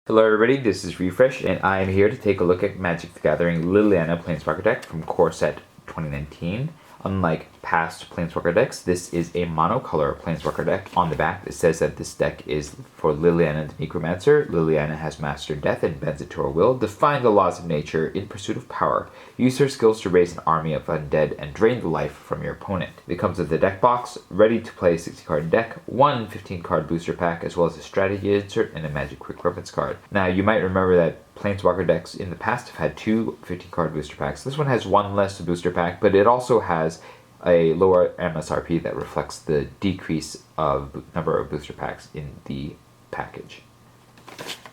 Hello everybody, this is Refresh, and I am here to take a look at Magic the Gathering Liliana Planeswalker deck from Core Set 2019. Unlike past Planeswalker decks, this is a monocolor Planeswalker deck. On the back, it says that this deck is for Liliana the Necromancer. Liliana has mastered death and bends it to her will, defying the laws of nature in pursuit of power. Use her skills to raise an army of undead and drain the life from your opponent. It comes with a deck box, ready to play 60-card deck, one 15-card booster pack, as well as a strategy insert and a magic quick reference card. Now, you might remember that Planeswalker decks in the past have had two 15-card booster packs. This one has one less booster pack, but it also has a lower MSRP that reflects the decrease of number of booster packs in the package.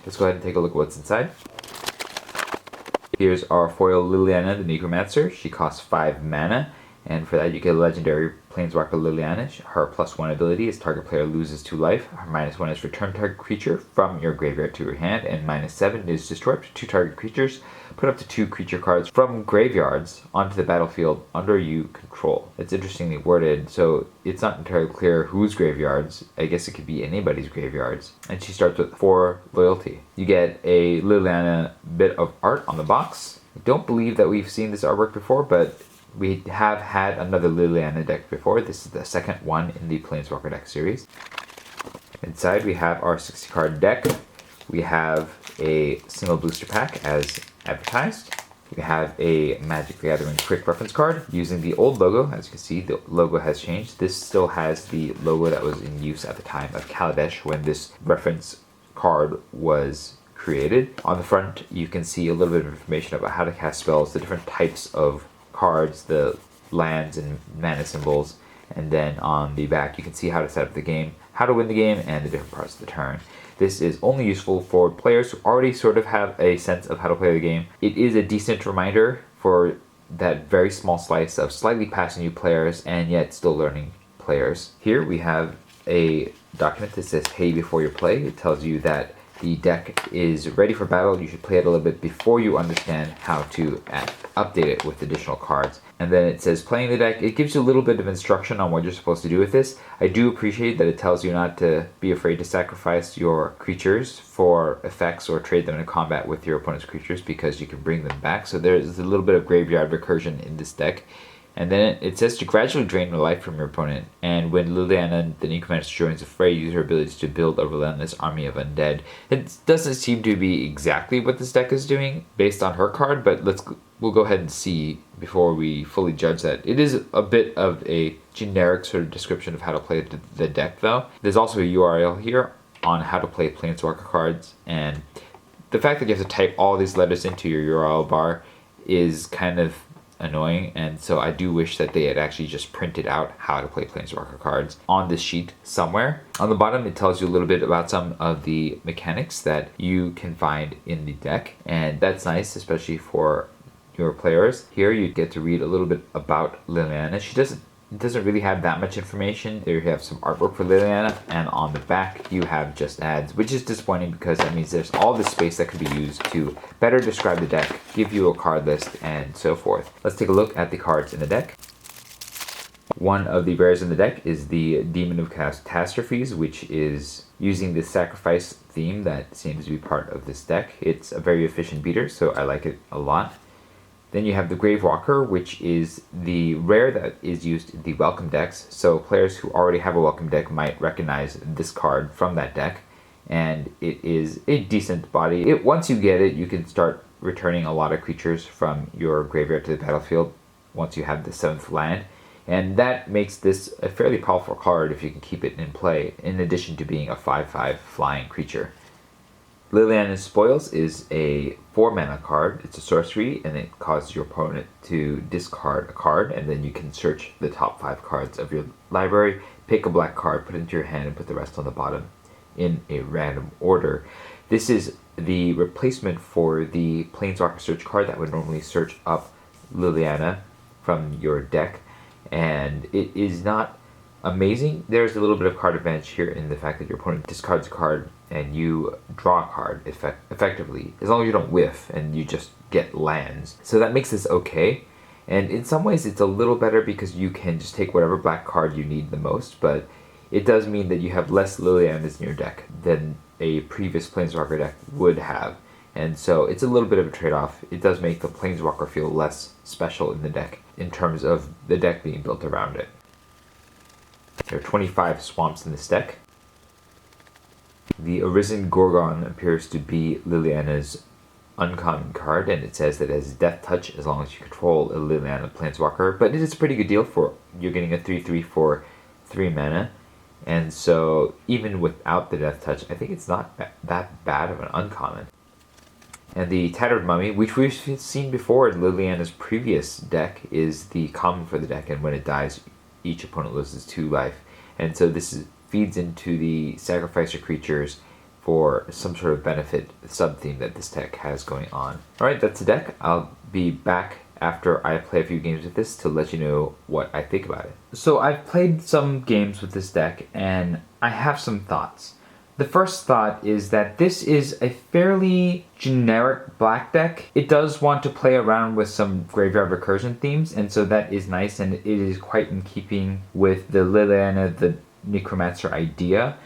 Let's go ahead and take a look at what's inside. Here's our foil Liliana the Necromancer. She costs 5 mana, and for that you get a legendary Planeswalker Liliana. Her +1 ability is target player loses 2 life. Her -1 is return target creature from your graveyard to your hand, and -7 is destroy up to 2 target creatures. Put up to 2 creature cards from graveyards onto the battlefield under you control. It's interestingly worded, so it's not entirely clear whose graveyards. I guess it could be anybody's graveyards. And she starts with 4 loyalty. You get a Liliana bit of art on the box. I don't believe that we've seen this artwork before, but we have had another Liliana deck before. This is the second one in the Planeswalker deck series. Inside we have our 60-card deck. We have a single booster pack as advertised. We have a Magic the Gathering quick reference card using the old logo. As you can see, the logo has changed. This still has the logo that was in use at the time of Kaladesh when this reference card was created. On the front, you can see a little bit of information about how to cast spells, the different types of cards, the lands and mana symbols, and then on the back you can see how to set up the game, how to win the game, and the different parts of the turn. This is only useful for players who already sort of have a sense of how to play the game. It is a decent reminder for that very small slice of slightly past new players and yet still learning players. Here we have a document that says pay before you play. It tells you that the deck is ready for battle. You should play it a little bit before you understand how to update it with additional cards. And then it says playing the deck. It gives you a little bit of instruction on what you're supposed to do with this. I do appreciate that it tells you not to be afraid to sacrifice your creatures for effects or trade them in combat with your opponent's creatures, because you can bring them back. So there's a little bit of graveyard recursion in this deck. And then it says to gradually drain the life from your opponent. And when Liliana the Necromancer joins the fray, use her abilities to build a relentless army of undead. It doesn't seem to be exactly what this deck is doing based on her card, but we'll go ahead and see before we fully judge that. It is a bit of a generic sort of description of how to play the deck though. There's also a URL here on how to play Planeswalker cards, and the fact that you have to type all these letters into your URL bar is kind of annoying, and so I do wish that they had actually just printed out how to play Planeswalker cards on this sheet somewhere. On the bottom it tells you a little bit about some of the mechanics that you can find in the deck, and that's nice, especially for your players. Here you get to read a little bit about Liliana. She doesn't really have that much information. There you have some artwork for Liliana, and on the back you have just ads, which is disappointing because that means there's all this space that could be used to better describe the deck, give you a card list, and so forth. Let's take a look at the cards in the deck. One of the rares in the deck is the Demon of Catastrophes, which is using the sacrifice theme that seems to be part of this deck. It's a very efficient beater, so I like it a lot. Then you have the Gravewalker, which is the rare that is used in the Welcome decks. So players who already have a Welcome deck might recognize this card from that deck. And it is a decent body. Once you get it, you can start returning a lot of creatures from your graveyard to the battlefield once you have the 7th land. And that makes this a fairly powerful card if you can keep it in play, in addition to being a 5/5 flying creature. Liliana's Spoils is a 4-mana card. It's a sorcery, and it causes your opponent to discard a card, and then you can search the top 5 cards of your library, pick a black card, put it into your hand, and put the rest on the bottom in a random order. This is the replacement for the Planeswalker search card that would normally search up Liliana from your deck, and it is not amazing. There's a little bit of card advantage here in the fact that your opponent discards a card and you draw a card effectively, as long as you don't whiff and you just get lands. So that makes this okay. And in some ways it's a little better because you can just take whatever black card you need the most, but it does mean that you have less Lilianas in your deck than a previous Planeswalker deck would have. And so it's a little bit of a trade-off. It does make the Planeswalker feel less special in the deck in terms of the deck being built around it. There are 25 swamps in this deck. The Arisen Gorgon appears to be Liliana's uncommon card, and it says that it has Death Touch as long as you control a Liliana Planeswalker, but it is a pretty good deal for you're getting a 3/3 for 3 mana, and so even without the Death Touch, I think it's not that bad of an uncommon. And the Tattered Mummy, which we've seen before in Liliana's previous deck, is the common for the deck, and when it dies, each opponent loses 2 life. And so this feeds into the sacrifice your creatures for some sort of benefit sub-theme that this deck has going on. Alright, that's the deck. I'll be back after I play a few games with this to let you know what I think about it. So I've played some games with this deck, and I have some thoughts. The first thought is that this is a fairly generic black deck. It does want to play around with some graveyard recursion themes, and so that is nice, and it is quite in keeping with the Liliana, the Necromancer idea.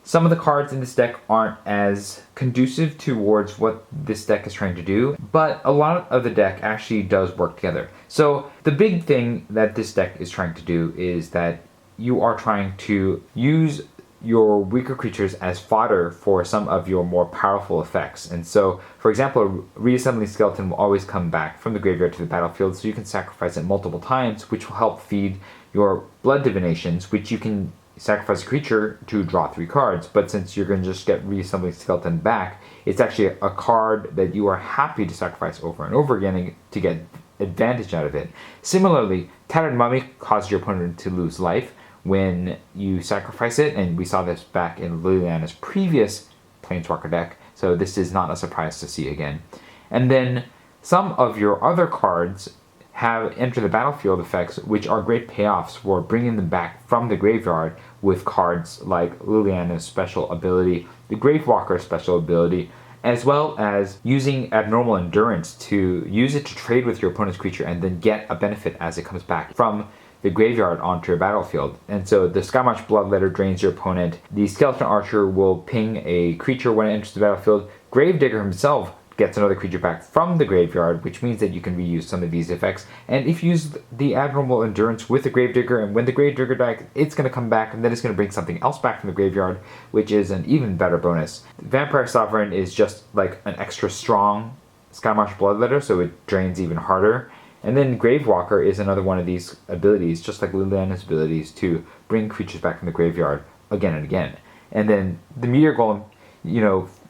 Some of the cards in this deck aren't as conducive towards what this deck is trying to do, but a lot of the deck actually does work together. So the big thing that this deck is trying to do is that you are trying to use your weaker creatures as fodder for some of your more powerful effects. And so, for example, a reassembling skeleton will always come back from the graveyard to the battlefield, so you can sacrifice it multiple times, which will help feed your blood divinations, which you can sacrifice a creature to draw 3 cards, but since you're going to just get reassembling skeleton back, it's actually a card that you are happy to sacrifice over and over again to get advantage out of it. Similarly, Tattered Mummy causes your opponent to lose life when you sacrifice it, and we saw this back in Liliana's previous Planeswalker deck, so this is not a surprise to see again. And then some of your other cards have enter the battlefield effects, which are great payoffs for bringing them back from the graveyard with cards like Liliana's special ability, the Gravewalker special ability, as well as using Abnormal Endurance to use it to trade with your opponent's creature and then get a benefit as it comes back from the graveyard onto your battlefield. And so the Skymarch Bloodletter drains your opponent. The Skeleton Archer will ping a creature when it enters the battlefield. Gravedigger himself gets another creature back from the graveyard, which means that you can reuse some of these effects. And if you use the Abnormal Endurance with the Gravedigger, and when the Gravedigger dies, it's going to come back, and then it's going to bring something else back from the graveyard, which is an even better bonus. Vampire Sovereign is just like an extra strong Skymarch Bloodletter, so it drains even harder. And then Gravewalker is another one of these abilities, just like Liliana's abilities, to bring creatures back from the graveyard again and again. And then the Meteor Golem,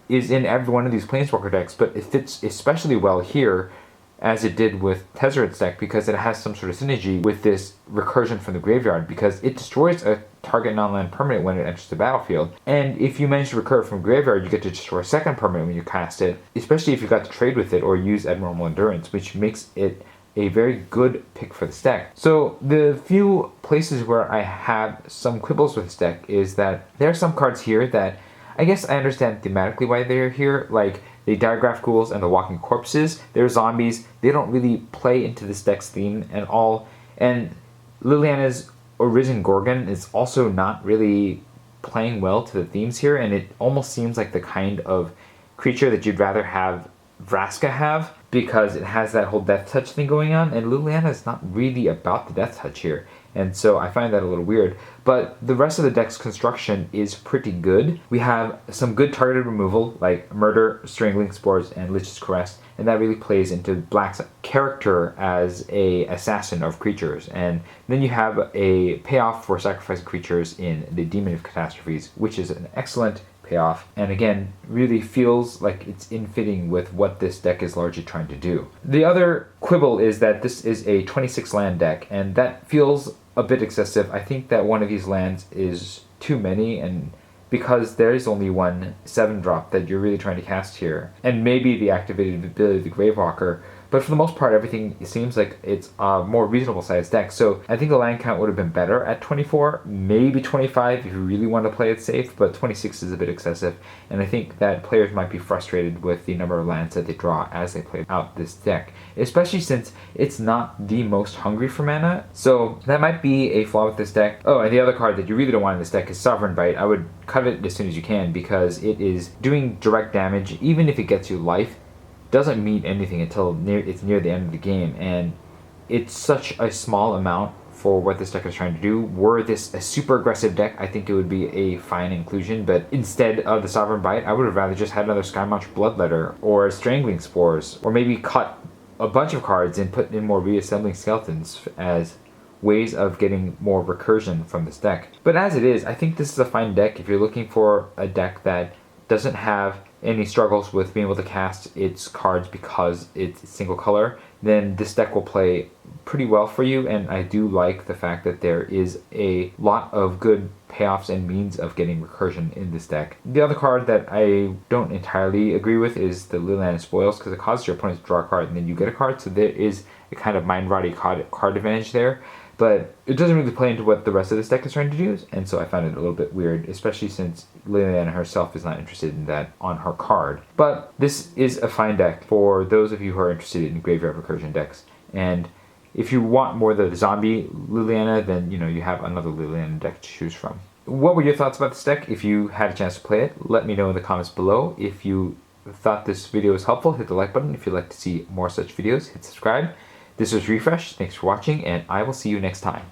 is in every one of these Planeswalker decks, but it fits especially well here, as it did with Tezzeret's deck, because it has some sort of synergy with this recursion from the graveyard, because it destroys a target non-land permanent when it enters the battlefield. And if you manage to recur from graveyard, you get to destroy a second permanent when you cast it, especially if you got to trade with it or use Abnormal Endurance, which makes it a very good pick for this deck. So the few places where I have some quibbles with this deck is that there are some cards here that I guess I understand thematically why they're here, like the Diagraph Ghouls and the Walking Corpses. They're zombies. They don't really play into this deck's theme at all. And Liliana's Arisen Gorgon is also not really playing well to the themes here, and it almost seems like the kind of creature that you'd rather have Vraska have, because it has that whole Death Touch thing going on, and Liliana is not really about the Death Touch here. And so I find that a little weird. But the rest of the deck's construction is pretty good. We have some good targeted removal, like Murder, Strangling Spores, and Lich's Caress, and that really plays into Black's character as a assassin of creatures. And then you have a payoff for sacrificing creatures in the Demon of Catastrophes, which is an excellent payoff, and again, really feels like it's in fitting with what this deck is largely trying to do. The other quibble is that this is a 26 land deck, and that feels a bit excessive. I think that one of these lands is too many, and because there is only one 7-drop that you're really trying to cast here, and maybe the activated ability of the Gravewalker, But for the most part, everything seems like it's a more reasonable sized deck. So I think the land count would have been better at 24, maybe 25 if you really want to play it safe, but 26 is a bit excessive. And I think that players might be frustrated with the number of lands that they draw as they play out this deck, especially since it's not the most hungry for mana. So that might be a flaw with this deck. Oh, and the other card that you really don't want in this deck is Sovereign Bite. I would cut it as soon as you can because it is doing direct damage. Even if it gets you life, doesn't mean anything until it's near the end of the game, and it's such a small amount for what this deck is trying to do. Were this a super aggressive deck, I think it would be a fine inclusion, but instead of the Sovereign Bite, I would have rather just had another Skymonster Bloodletter or Strangling Spores, or maybe cut a bunch of cards and put in more reassembling skeletons as ways of getting more recursion from this deck. But as it is, I think this is a fine deck if you're looking for a deck that doesn't have any struggles with being able to cast its cards because it's single color. Then this deck will play pretty well for you, and I do like the fact that there is a lot of good payoffs and means of getting recursion in this deck. The other card that I don't entirely agree with is the Liliana Spoils, because it causes your opponent to draw a card and then you get a card, so there is a kind of mind-rotty card advantage there. But it doesn't really play into what the rest of this deck is trying to do, and so I found it a little bit weird, especially since Liliana herself is not interested in that on her card. But this is a fine deck for those of you who are interested in graveyard recursion decks. And if you want more of the zombie Liliana, then you have another Liliana deck to choose from. What were your thoughts about this deck? If you had a chance to play it, let me know in the comments below. If you thought this video was helpful, hit the like button. If you'd like to see more such videos, hit subscribe. This was Refresh. Thanks for watching, and I will see you next time.